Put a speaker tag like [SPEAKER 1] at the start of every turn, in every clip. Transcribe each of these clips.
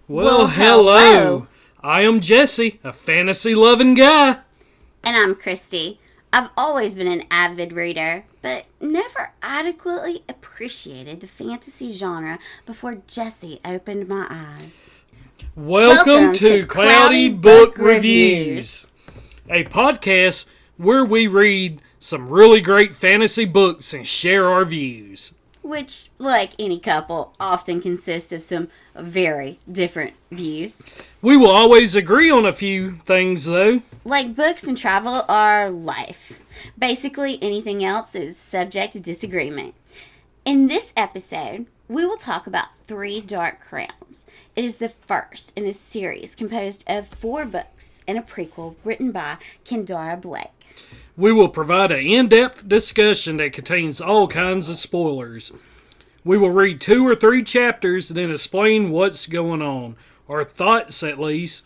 [SPEAKER 1] Well, hello. I am Jesse, a fantasy-loving guy.
[SPEAKER 2] And I'm Christy. I've always been an avid reader, but never adequately appreciated the fantasy genre before Jesse opened my eyes.
[SPEAKER 1] Welcome to Cloudy Book Reviews, a podcast where we read some really great fantasy books and share our views.
[SPEAKER 2] Which, like any couple, often consists of some very different views.
[SPEAKER 1] We will always agree on a few things, though.
[SPEAKER 2] Like books and travel are life. Basically, anything else is subject to disagreement. In this episode, we will talk about Three Dark Crowns. It is the first in a series composed of 4 books and a prequel written by Kendare Blake.
[SPEAKER 1] We will provide an in-depth discussion that contains all kinds of spoilers. We will read 2 or 3 chapters and then explain what's going on, our thoughts at least.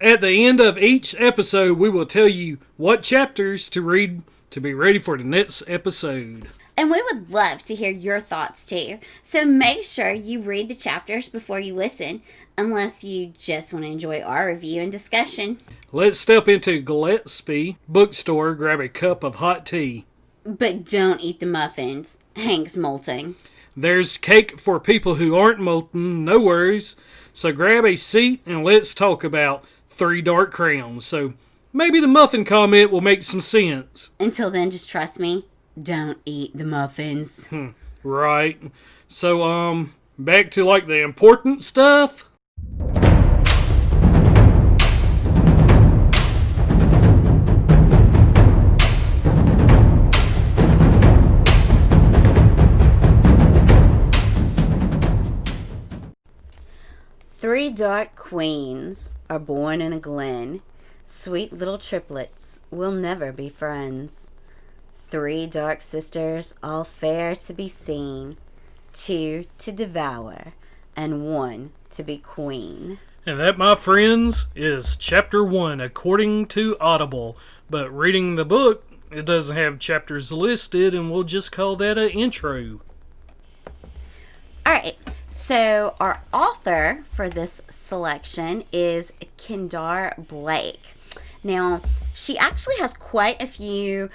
[SPEAKER 1] At the end of each episode, we will tell you what chapters to read to be ready for the next episode.
[SPEAKER 2] And we would love to hear your thoughts too. So make sure you read the chapters before you listen, unless you just want to enjoy our review and discussion.
[SPEAKER 1] Let's step into Gillespie bookstore, grab a cup of hot tea.
[SPEAKER 2] But don't eat the muffins. Hank's molting.
[SPEAKER 1] There's cake for people who aren't molten, no worries. So grab a seat and let's talk about Three Dark Crowns. So maybe the muffin comment will make some sense.
[SPEAKER 2] Until then, just trust me. Don't eat the muffins.
[SPEAKER 1] Right. So, back to like the important stuff.
[SPEAKER 2] Three dark queens are born in a glen. Sweet little triplets will never be friends. 3 dark sisters, all fair to be seen, 2 to devour, and 1 to be queen.
[SPEAKER 1] And that, my friends, is chapter 1 according to Audible. But reading the book, it doesn't have chapters listed, and we'll just call that an intro.
[SPEAKER 2] Alright, so our author for this selection is Kendare Blake. Now, she actually has quite a few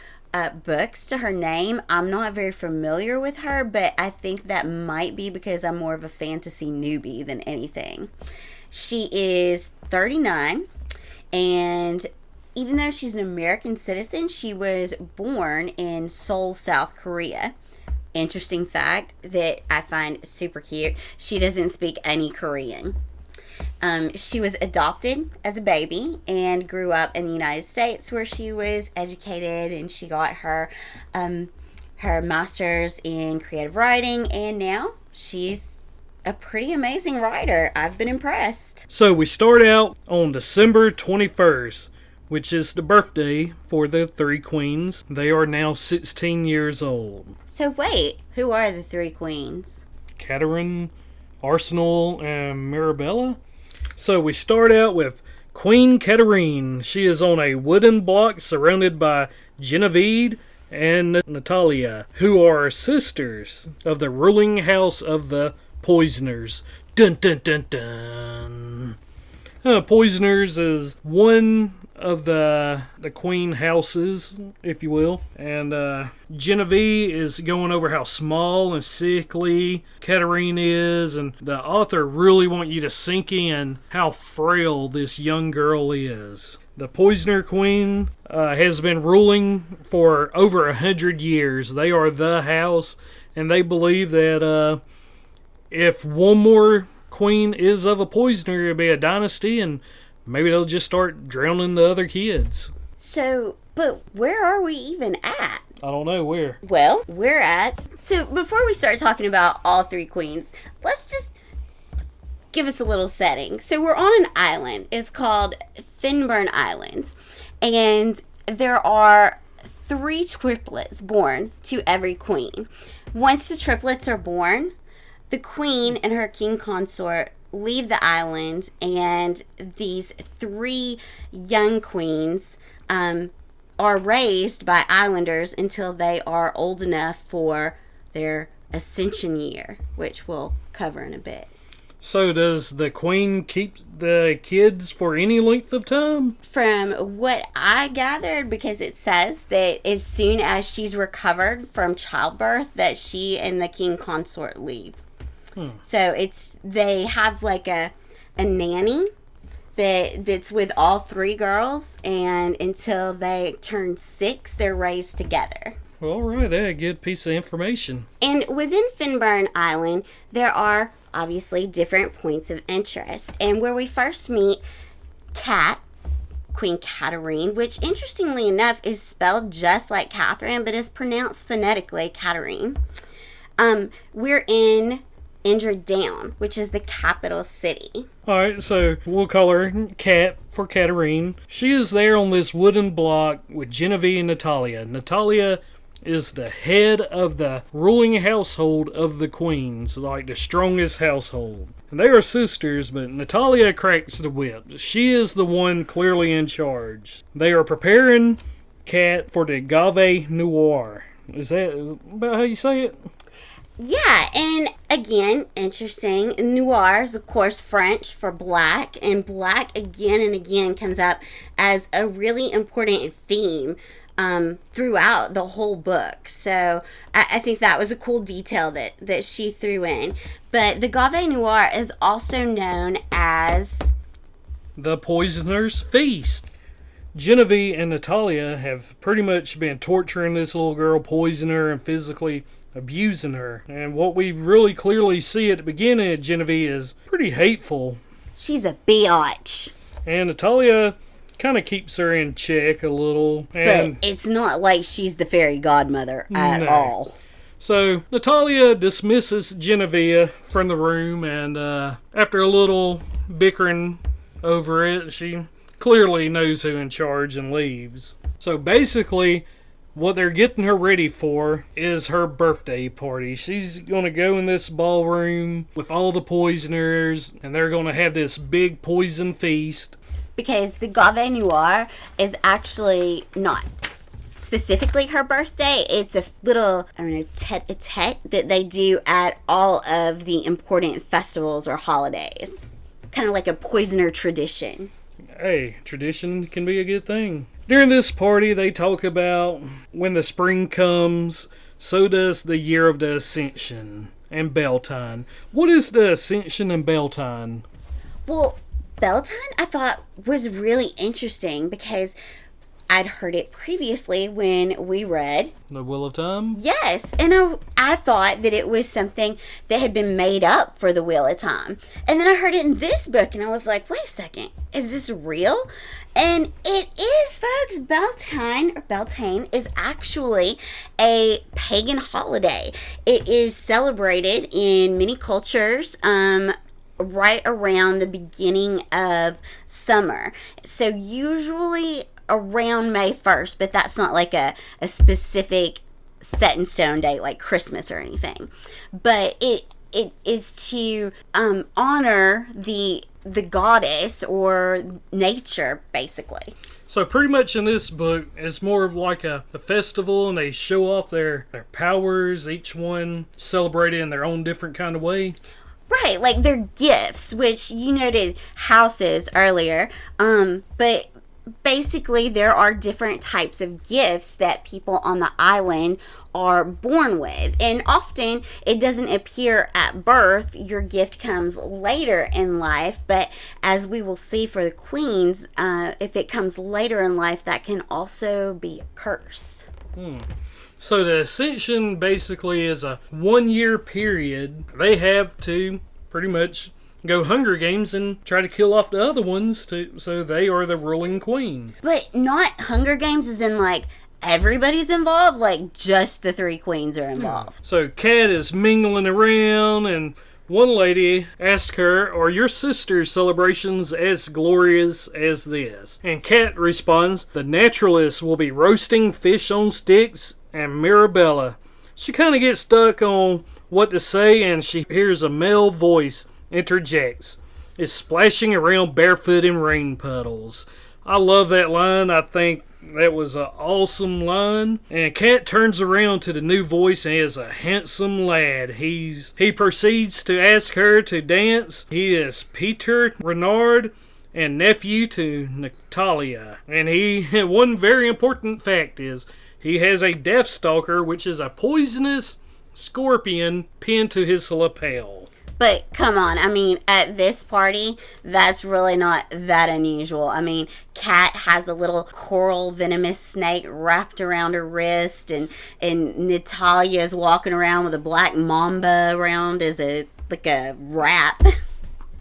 [SPEAKER 2] books to her name. I'm not very familiar with her, but I think that might be because I'm more of a fantasy newbie than anything. She is 39, and even though she's an American citizen, she was born in Seoul, South Korea. Interesting fact that I find super cute, she doesn't speak any Korean. She was adopted as a baby and grew up in the United States, where she was educated, and she got her master's in creative writing, and now she's a pretty amazing writer. I've been impressed.
[SPEAKER 1] So we start out on December 21st, which is the birthday for the 3 queens. They are now 16 years old.
[SPEAKER 2] So wait, who are the 3 queens?
[SPEAKER 1] Catherine, Arsenal, and Mirabella. So we start out with Queen Katerine. She is on a wooden block surrounded by Genevieve and Natalia, who are sisters of the ruling house of the Poisoners. Dun dun dun dun. Poisoners is one of the queen houses, if you will. And Genevieve is going over how small and sickly Katerine is, and the author really want you to sink in how frail this young girl is. The Poisoner Queen has been ruling for over 100 years. They are the house, and they believe that if one more queen is of a poisoner, it'll be a dynasty, and maybe they'll just start drowning the other kids.
[SPEAKER 2] So, but where are we even at?
[SPEAKER 1] I don't know where.
[SPEAKER 2] Well, we're at... So, before we start talking about all 3 queens, let's just give us a little setting. So, we're on an island. It's called Finburn Island. And there are 3 triplets born to every queen. Once the triplets are born, the queen and her king consort leave the island, and these 3 young queens are raised by islanders until they are old enough for their ascension year, which we'll cover in a bit.
[SPEAKER 1] So does the queen keep the kids for any length of time?
[SPEAKER 2] From what I gathered, because it says that as soon as she's recovered from childbirth, that she and the king consort leave. So they have like a nanny that's with all three girls, and until they turn 6, they're raised together.
[SPEAKER 1] All right, a good piece of information.
[SPEAKER 2] And within Finburn Island, there are obviously different points of interest. And where we first meet Cat, Queen Caterine, which interestingly enough is spelled just like Catherine, but is pronounced phonetically Caterine. We're in Indra Down, which is the capital city.
[SPEAKER 1] Alright, so we'll call her Cat for Caterine. She is there on this wooden block with Genevieve and Natalia. Natalia is the head of the ruling household of the queens, like the strongest household. And they are sisters, but Natalia cracks the whip. She is the one clearly in charge. They are preparing Cat for the Gave Noir. Is that about how you say it?
[SPEAKER 2] Yeah, and again, interesting. Noir is, of course, French for black, and black again and again comes up as a really important theme throughout the whole book. So I think that was a cool detail that she threw in. But the Gave Noir is also known as
[SPEAKER 1] the Poisoner's Feast. Genevieve and Natalia have pretty much been torturing this little girl, poisoning her, and physically abusing her. And what we really clearly see at the beginning of Genevieve is pretty hateful.
[SPEAKER 2] She's a biatch.
[SPEAKER 1] And Natalia kind of keeps her in check a little. And
[SPEAKER 2] but it's not like she's the fairy godmother at all.
[SPEAKER 1] So Natalia dismisses Genevieve from the room, and after a little bickering over it, she clearly knows who's in charge and leaves. So basically, what they're getting her ready for is her birthday party. She's going to go in this ballroom with all the poisoners, and they're going to have this big poison feast.
[SPEAKER 2] Because the Gave Noir is actually not specifically her birthday. It's a little, tete-a-tete that they do at all of the important festivals or holidays. Kind of like a poisoner tradition.
[SPEAKER 1] Hey, tradition can be a good thing. During this party, they talk about when the spring comes, so does the year of the Ascension and Beltane. What is the Ascension and Beltane?
[SPEAKER 2] Well, Beltane I thought was really interesting because I'd heard it previously when we read
[SPEAKER 1] The Wheel of Time?
[SPEAKER 2] Yes, and I thought that it was something that had been made up for the Wheel of Time. And then I heard it in this book, and I was like, wait a second, is this real? And it is, folks. Beltane is actually a pagan holiday. It is celebrated in many cultures, right around the beginning of summer. So usually around May 1st, but that's not like a specific set in stone date like Christmas or anything. But it is to honor the goddess or nature, basically.
[SPEAKER 1] So pretty much in this book, it's more of like a festival, and they show off their powers, each one celebrated in their own different kind of way.
[SPEAKER 2] Right, like their gifts, which you noted houses earlier, but basically there are different types of gifts that people on the island are born with, and often it doesn't appear at birth. Your gift comes later in life, but as we will see for the queens, if it comes later in life, that can also be a curse.
[SPEAKER 1] So the Ascension basically is a 1-year period. They have to pretty much go Hunger Games and try to kill off the other ones so they are the ruling queen.
[SPEAKER 2] But not Hunger Games as in like everybody's involved, like just the 3 queens are involved.
[SPEAKER 1] So Cat is mingling around, and one lady asks her, are your sister's celebrations as glorious as this? And Cat responds, the naturalists will be roasting fish on sticks and Mirabella. She kind of gets stuck on what to say, and she hears a male voice interjects. It's splashing around barefoot in rain puddles. I love that line. I think That was an awesome line. And Kat turns around to the new voice and is a handsome lad. He proceeds to ask her to dance. He is Peter Renard and nephew to Natalia. And one very important fact is he has a Death Stalker, which is a poisonous scorpion pinned to his lapel.
[SPEAKER 2] But come on, I mean, at this party, that's really not that unusual. I mean, Kat has a little coral venomous snake wrapped around her wrist, and Natalia's walking around with a black mamba around as a wrap.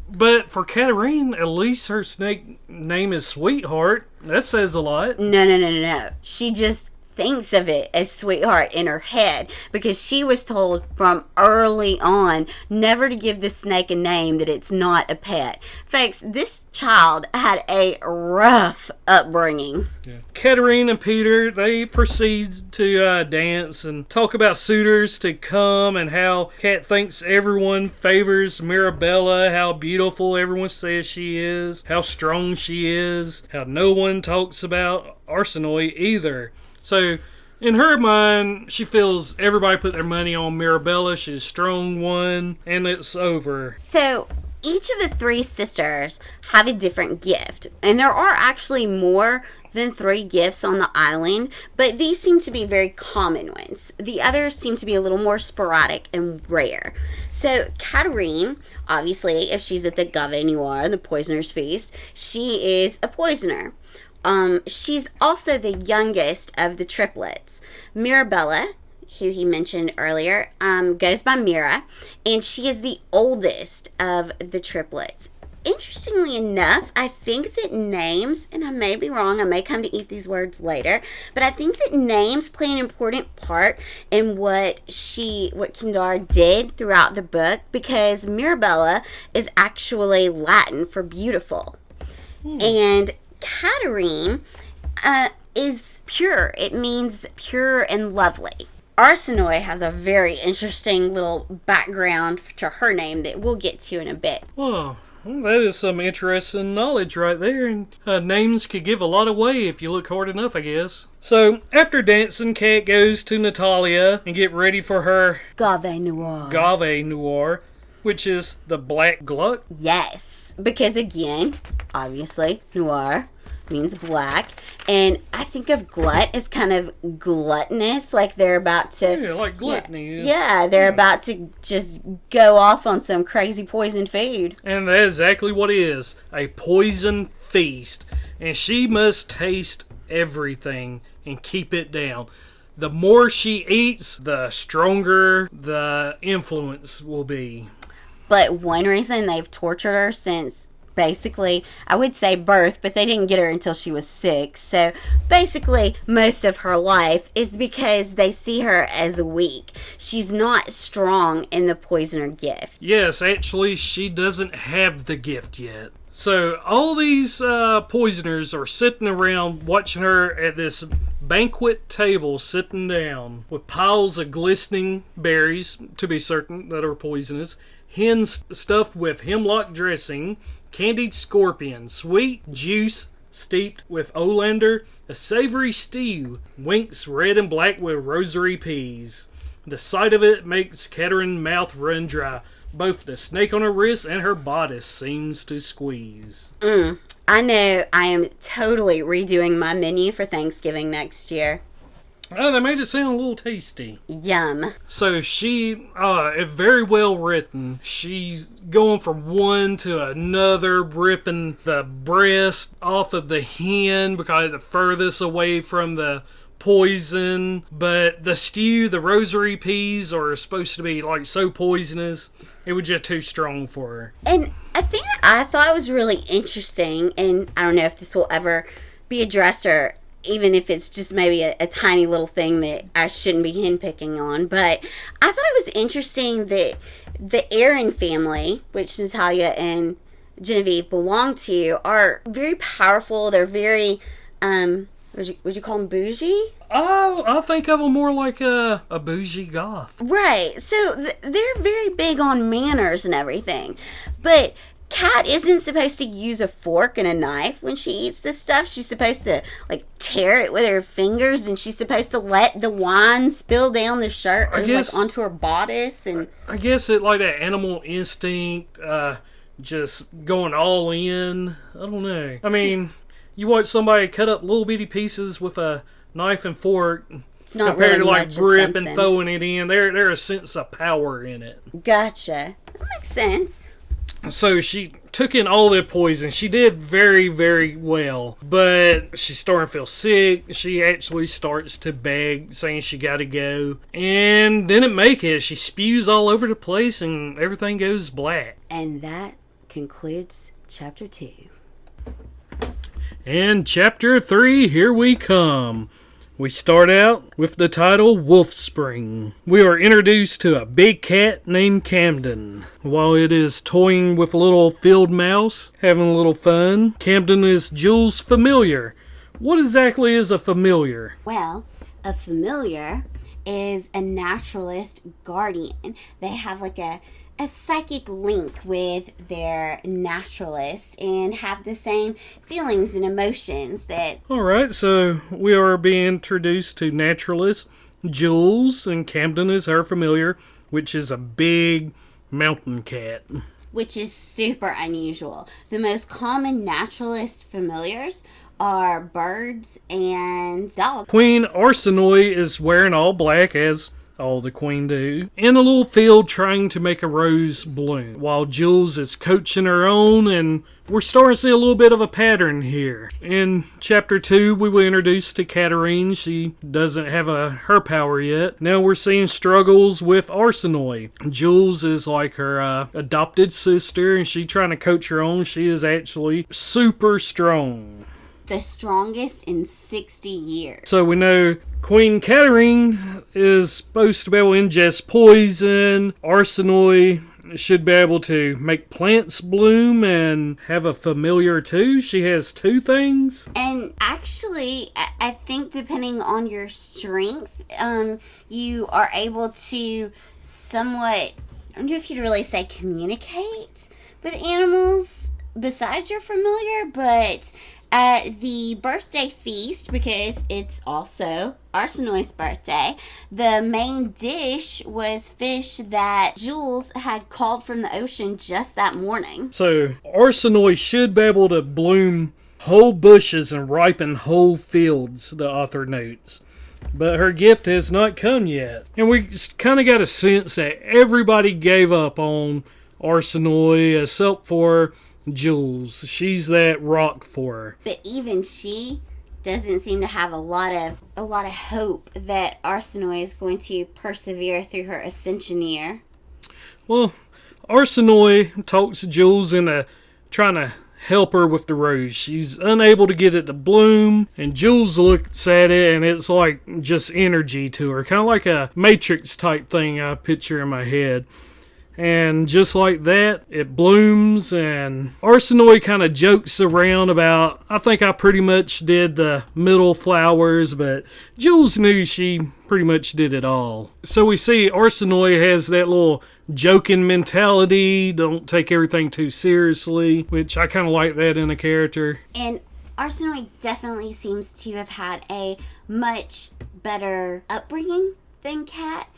[SPEAKER 1] But for Katarine, at least her snake name is Sweetheart. That says a lot.
[SPEAKER 2] No. She just thinks of it as Sweetheart in her head because she was told from early on never to give the snake a name that it's not a pet. Folks, this child had a rough upbringing.
[SPEAKER 1] Yeah. Katarine and Peter, they proceed to dance and talk about suitors to come and how Kat thinks everyone favors Mirabella, how beautiful everyone says she is, how strong she is, how no one talks about Arsinoe either. So, in her mind, she feels everybody put their money on Mirabella. She's a strong one, and it's over.
[SPEAKER 2] So, each of the three sisters have a different gift. And there are actually more than 3 gifts on the island, but these seem to be very common ones. The others seem to be a little more sporadic and rare. So, Katarine, obviously, if she's at the Gave Noir, the Poisoner's Feast, she is a poisoner. She's also the youngest of the triplets. Mirabella, who he mentioned earlier, goes by Mira, and she is the oldest of the triplets. Interestingly enough, I think that names, and I may be wrong, I may come to eat these words later, but I think that names play an important part in what Kindar did throughout the book, because Mirabella is actually Latin for beautiful. And Katarine is pure. It means pure and lovely. Arsinoe has a very interesting little background to her name that we'll get to in a bit.
[SPEAKER 1] Oh, well, that is some interesting knowledge right there. And names could give a lot away if you look hard enough, I guess. So, after dancing, Kat goes to Natalia and get ready for her
[SPEAKER 2] Gave Noir.
[SPEAKER 1] Gave Noir, which is the Black Glut.
[SPEAKER 2] Yes, because again, obviously, noir means black, and I think of glut as kind of gluttonous, like they're about to...
[SPEAKER 1] Yeah, like gluttony.
[SPEAKER 2] Yeah, they're about to just go off on some crazy poisoned food.
[SPEAKER 1] And that's exactly what it is, a poison feast. And she must taste everything and keep it down. The more she eats, the stronger the influence will be.
[SPEAKER 2] But one reason they've tortured her since basically, I would say birth, but they didn't get her until she was 6. So basically, most of her life is because they see her as weak. She's not strong in the poisoner gift.
[SPEAKER 1] Yes, actually, she doesn't have the gift yet. So all these poisoners are sitting around watching her at this banquet table, sitting down with piles of glistening berries, to be certain, that are poisonous, hens stuffed with hemlock dressing, candied scorpion, sweet juice steeped with olander, a savory stew, winks red and black with rosary peas. The sight of it makes Katarine's mouth run dry. Both the snake on her wrist and her bodice seems to squeeze.
[SPEAKER 2] I know I am totally redoing my menu for Thanksgiving next year.
[SPEAKER 1] Oh, they made it sound a little tasty.
[SPEAKER 2] Yum.
[SPEAKER 1] So she is very well written. She's going from one to another, ripping the breast off of the hen because the furthest away from the poison. But the stew, the rosary peas, are supposed to be like so poisonous. It was just too strong for her.
[SPEAKER 2] And a thing that I thought was really interesting, and I don't know if this will ever be addressed or even if it's just maybe a tiny little thing that I shouldn't be henpicking on, but I thought it was interesting that the Aaron family, which Natalia and Genevieve belong to, are very powerful. They're very, would you call them bougie?
[SPEAKER 1] Oh, I think of them more like a bougie goth.
[SPEAKER 2] Right. So they're very big on manners and everything. But Cat isn't supposed to use a fork and a knife when she eats this stuff. She's supposed to like tear it with her fingers, and she's supposed to let the wine spill down the shirt or like onto her bodice. And
[SPEAKER 1] I guess it like that animal instinct, just going all in. I don't know. I mean, you watch somebody cut up little bitty pieces with a knife and fork.
[SPEAKER 2] It's not
[SPEAKER 1] compared
[SPEAKER 2] really
[SPEAKER 1] to like
[SPEAKER 2] much
[SPEAKER 1] grip
[SPEAKER 2] of
[SPEAKER 1] and throwing it in. There's a sense of power in it.
[SPEAKER 2] Gotcha. That makes sense.
[SPEAKER 1] So she took in all the poison. She did very, very well. But she's starting to feel sick. She actually starts to beg, saying she gotta go. And then it make it. She spews all over the place and everything goes black.
[SPEAKER 2] And that concludes chapter 2.
[SPEAKER 1] And chapter 3, here we come. We start out with the title Wolfspring. We are introduced to a big cat named Camden. While it is toying with a little field mouse, having a little fun, Camden is Jules' familiar. What exactly is a familiar?
[SPEAKER 2] Well, a familiar is a naturalist guardian. They have like a psychic link with their naturalist and have the same feelings and emotions that...
[SPEAKER 1] Alright, so we are being introduced to naturalist Jules, and Camden is her familiar, which is a big mountain cat.
[SPEAKER 2] Which is super unusual. The most common naturalist familiars are birds and dogs.
[SPEAKER 1] Queen Arsinoe is wearing all black, as all the queen do, in a little field trying to make a rose bloom, while Jules is coaching her own, and we're starting to see a little bit of a pattern here. In chapter 2, we were introduced to Katerine. She doesn't have her power yet. Now we're seeing struggles with Arsinoe. Jules is like her adopted sister, and she's trying to coach her own. She is actually super strong.
[SPEAKER 2] The strongest in 60 years.
[SPEAKER 1] So we know Queen Katerine is supposed to be able to ingest poison. Arsinoe should be able to make plants bloom and have a familiar too. She has 2 things.
[SPEAKER 2] And actually, I think depending on your strength, you are able to somewhat, I don't know if you'd really say communicate with animals besides your familiar, but at the birthday feast, because it's also Arsinoe's birthday, the main dish was fish that Jules had called from the ocean just that morning.
[SPEAKER 1] So Arsinoe should be able to bloom whole bushes and ripen whole fields, the author notes. But her gift has not come yet. And we kind of got a sense that everybody gave up on Arsinoe except for Jules. She's that rock for her.
[SPEAKER 2] But even she doesn't seem to have a lot of hope that Arsinoe is going to persevere through her ascension year.
[SPEAKER 1] Well, Arsinoe talks Jules into trying to help her with the rose. She's unable to get it to bloom, and Jules looks at it and it's like just energy to her, kind of like a Matrix type thing I picture in my head. And just like that, it blooms, and Arsinoe kind of jokes around about, I think I pretty much did the middle flowers, but Jules knew she pretty much did it all. So we see Arsinoe has that little joking mentality, don't take everything too seriously, which I kind of like that in a character.
[SPEAKER 2] And Arsinoe definitely seems to have had a much better upbringing than Kat.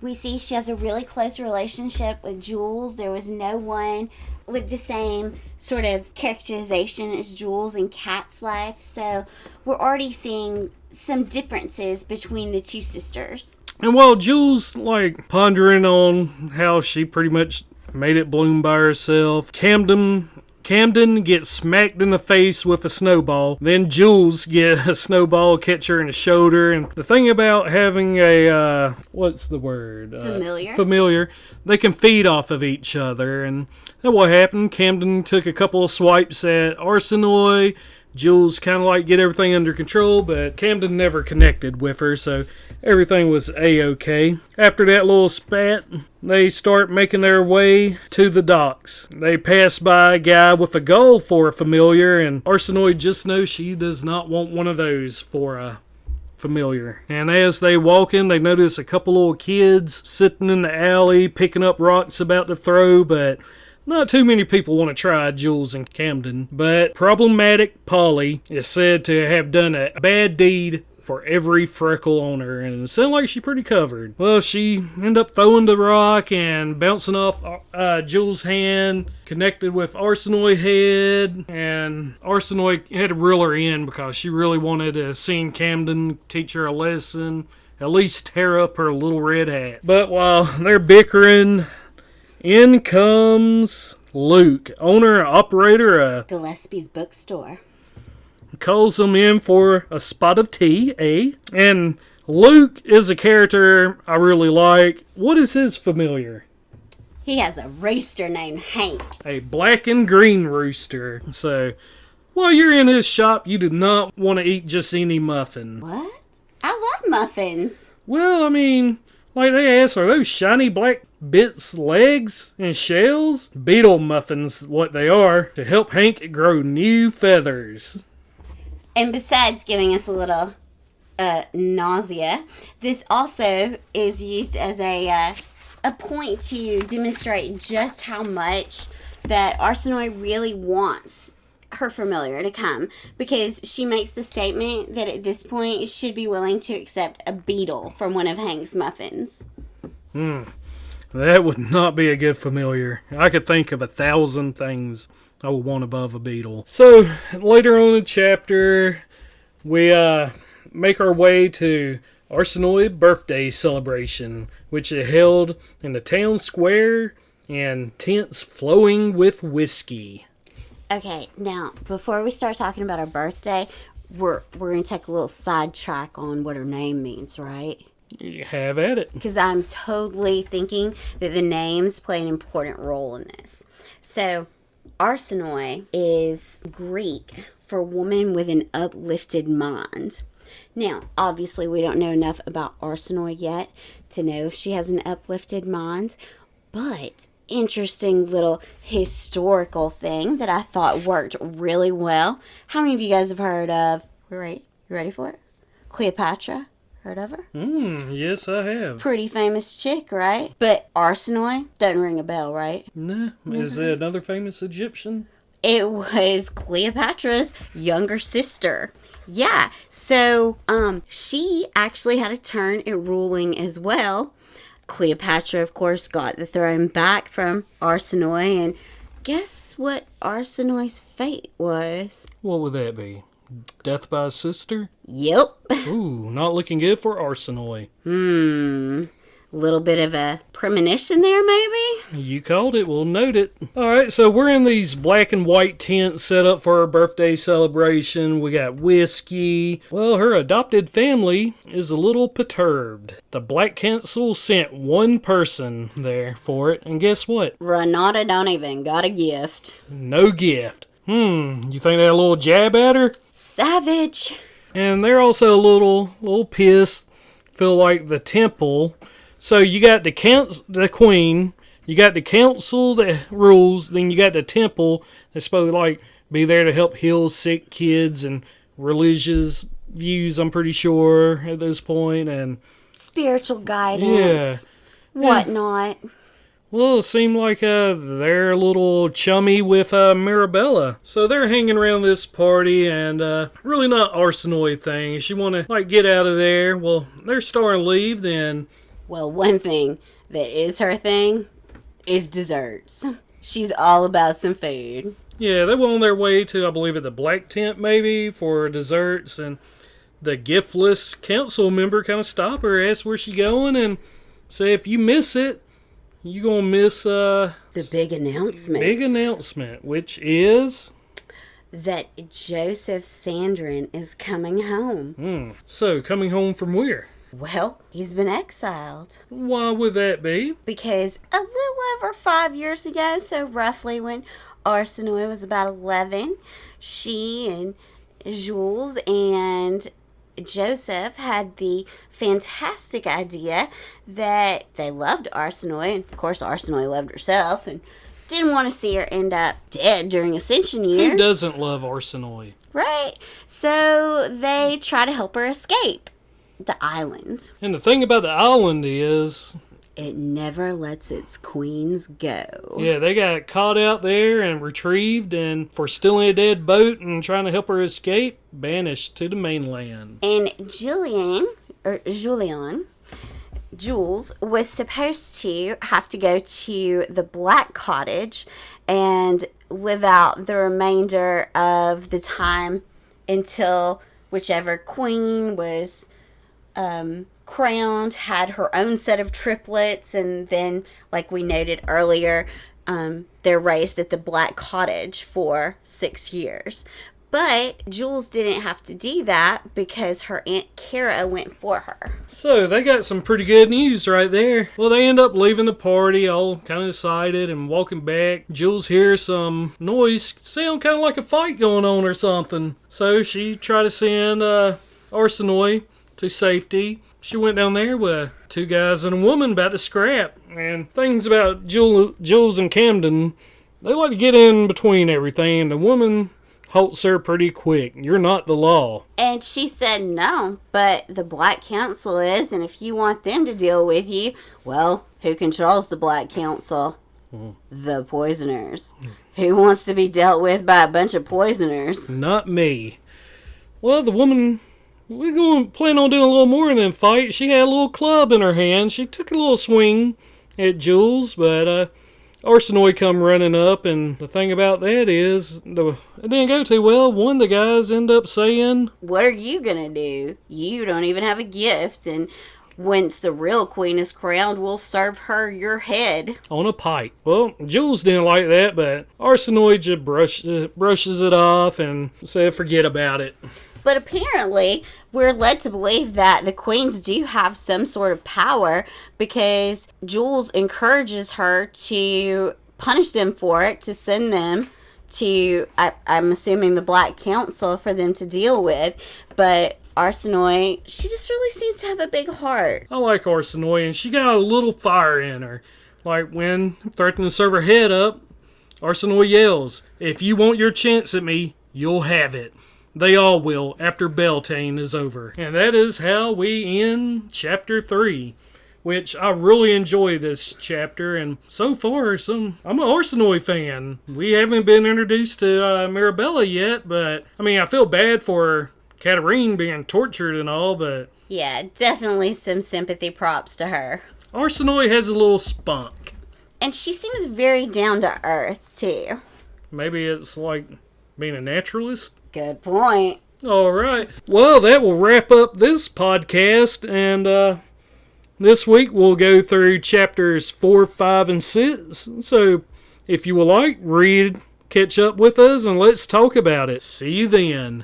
[SPEAKER 2] We see she has a really close relationship with Jules. There was no one with the same sort of characterization as Jules in Kat's life. So we're already seeing some differences between the 2 sisters.
[SPEAKER 1] And while Jules, like, pondering on how she pretty much made it bloom by herself, Camden gets smacked in the face with a snowball. Then Jules get a snowball, catch her in the shoulder. And the thing about having a, what's the word?
[SPEAKER 2] Familiar,
[SPEAKER 1] they can feed off of each other. And that's what happened. Camden took a couple of swipes at Arsinoe. Jules kind of like get everything under control, but Camden never connected with her, so everything was A-okay. After that little spat, they start making their way to the docks. They pass by a guy with a gull for a familiar, and Arsinoe just knows she does not want one of those for a familiar. And as they walk in, they notice a couple little kids sitting in the alley picking up rocks about to throw, but not too many people want to try Jules and Camden, but problematic Polly is said to have done a bad deed for every freckle on her, and it sounds like she's pretty covered. Well, she ended up throwing the rock and bouncing off Jules' hand, connected with Arsinoe head, and Arsinoe had to reel her in because she really wanted to see Camden teach her a lesson, at least tear up her little red hat. But while they're bickering, in comes Luke, owner and operator of
[SPEAKER 2] Gillespie's bookstore.
[SPEAKER 1] calls them in for a spot of tea, eh? And Luke is a character I really like. What is his familiar?
[SPEAKER 2] He has a rooster named Hank.
[SPEAKER 1] A black and green rooster. So, while you're in his shop, you do not want to eat just any muffin.
[SPEAKER 2] What? I love muffins.
[SPEAKER 1] Well, I mean, like they ask, are those shiny black bits legs and shells? Beetle muffins, what they are, to help Hank grow new feathers.
[SPEAKER 2] And besides giving us a little nausea, this also is used as a point to demonstrate just how much that Arsinoe really wants her familiar to come, because she makes the statement that at this point she'd be willing to accept a beetle from one of Hank's muffins.
[SPEAKER 1] That would not be a good familiar. I could think of 1,000 things I would want above a beetle. So, later on in the chapter, we make our way to Arsinoe birthday celebration, which is held in the town square and tents flowing with whiskey.
[SPEAKER 2] Okay, now, before we start talking about her birthday, we're going to take a little sidetrack on what her name means, right?
[SPEAKER 1] You have at it.
[SPEAKER 2] Because I'm totally thinking that the names play an important role in this. So, Arsinoe is Greek for woman with an uplifted mind. Now, obviously, we don't know enough about Arsinoe yet to know if she has an uplifted mind, but interesting little historical thing that I thought worked really well. How many of you guys have heard of, you ready for it? Cleopatra? Heard of her?
[SPEAKER 1] Yes, I have.
[SPEAKER 2] Pretty famous chick, right? But Arsinoe doesn't ring a bell, right?
[SPEAKER 1] Nah, is there another famous Egyptian?
[SPEAKER 2] It was Cleopatra's younger sister. Yeah, so she actually had a turn at ruling as well. Cleopatra, of course, got the throne back from Arsinoe, and guess what Arsinoe's fate was?
[SPEAKER 1] What would that be? Death by a sister?
[SPEAKER 2] Yep.
[SPEAKER 1] Ooh, not looking good for Arsinoe.
[SPEAKER 2] Little bit of a premonition there, maybe?
[SPEAKER 1] You called it. We'll note it. All right, so we're in these black and white tents set up for her birthday celebration. We got whiskey. Well, her adopted family is a little perturbed. The Black Council sent one person there for it, and guess what?
[SPEAKER 2] Renata don't even got a gift.
[SPEAKER 1] No gift. You think they had a little jab at her?
[SPEAKER 2] Savage.
[SPEAKER 1] And they're also a little pissed. Feel like the temple. So you got the queen, you got the council that rules, then you got the temple that's supposed to like be there to help heal sick kids and religious views, I'm pretty sure, at this point, and
[SPEAKER 2] Spiritual guidance. Whatnot.
[SPEAKER 1] well, it seemed like they're a little chummy with Mirabella. So they're hanging around this party, and really not Arsinoe thing. She want to like get out of there. Well, they're starting to leave, then.
[SPEAKER 2] Well, one thing that is her thing is desserts. She's all about some food.
[SPEAKER 1] Yeah, they were on their way to, I believe, at the Black Tent, maybe, for desserts, and the giftless council member kind of stopped her, asked where she going, and say, if you miss it, you gonna miss
[SPEAKER 2] The big announcement.
[SPEAKER 1] big announcement, which is
[SPEAKER 2] that Joseph Sandrin is coming home.
[SPEAKER 1] so coming home from where?
[SPEAKER 2] Well, he's been exiled.
[SPEAKER 1] Why would that be?
[SPEAKER 2] Because a little over 5 years ago, so roughly when Arsinoe was about 11, she and Jules and Joseph had the fantastic idea that they loved Arsinoe, and of course Arsinoe loved herself, and didn't want to see her end up dead during Ascension year.
[SPEAKER 1] Who doesn't love Arsinoe?
[SPEAKER 2] Right. So they try to help her escape the island.
[SPEAKER 1] And the thing about the island is,
[SPEAKER 2] it never lets its queens go.
[SPEAKER 1] Yeah, they got caught out there and retrieved, and for stealing a dead boat and trying to help her escape, banished to the mainland.
[SPEAKER 2] And Jules was supposed to have to go to the Black Cottage and live out the remainder of the time until whichever queen was crowned, had her own set of triplets, and then, like we noted earlier, they're raised at the Black Cottage for 6 years. But Jules didn't have to do that because her Aunt Kara went for her.
[SPEAKER 1] So they got some pretty good news right there. Well, they end up leaving the party all kind of excited and walking back. Jules hears some noise, sound kind of like a fight going on or something. So she tried to send Arsinoe to safety. She went down there with 2 guys and a woman about to scrap. And things about Jules and Camden, they like to get in between everything. And the woman halts her pretty quick. You're not the law.
[SPEAKER 2] And she said no, but the Black Council is, and if you want them to deal with you, well, who controls the Black Council? The poisoners. Who wants to be dealt with by a bunch of poisoners?
[SPEAKER 1] Not me. Well, the woman, we're going to plan on doing a little more than fight. She had a little club in her hand. She took a little swing at Jules, but Arsinoe come running up, and the thing about that is, it didn't go too well. One of the guys ended up saying,
[SPEAKER 2] "What are you gonna do? You don't even have a gift, and once the real queen is crowned, we'll serve her your head."
[SPEAKER 1] On a pike. Well, Jules didn't like that, but Arsinoe just brushes it off and said forget about it.
[SPEAKER 2] But apparently, we're led to believe that the queens do have some sort of power because Jules encourages her to punish them for it, to send them to, I'm assuming, the Black Council for them to deal with. But Arsinoe, she just really seems to have a big heart.
[SPEAKER 1] I like Arsinoe, and she got a little fire in her. Like when threatening to serve her head up, Arsinoe yells, "If you want your chance at me, you'll have it." They all will after Beltane is over. And that is how we end Chapter 3, which I really enjoy this chapter. And so far, I'm an Arsinoe fan. We haven't been introduced to Mirabella yet, but I mean, I feel bad for Katarine being tortured and all, but
[SPEAKER 2] Yeah, definitely some sympathy props to her.
[SPEAKER 1] Arsinoe has a little spunk.
[SPEAKER 2] And she seems very down to earth, too.
[SPEAKER 1] Maybe it's like being a naturalist.
[SPEAKER 2] Good point.
[SPEAKER 1] All right. Well, that will wrap up this podcast. And this week we'll go through chapters 4, 5, and 6. So if you would like, read, catch up with us, and let's talk about it. See you then.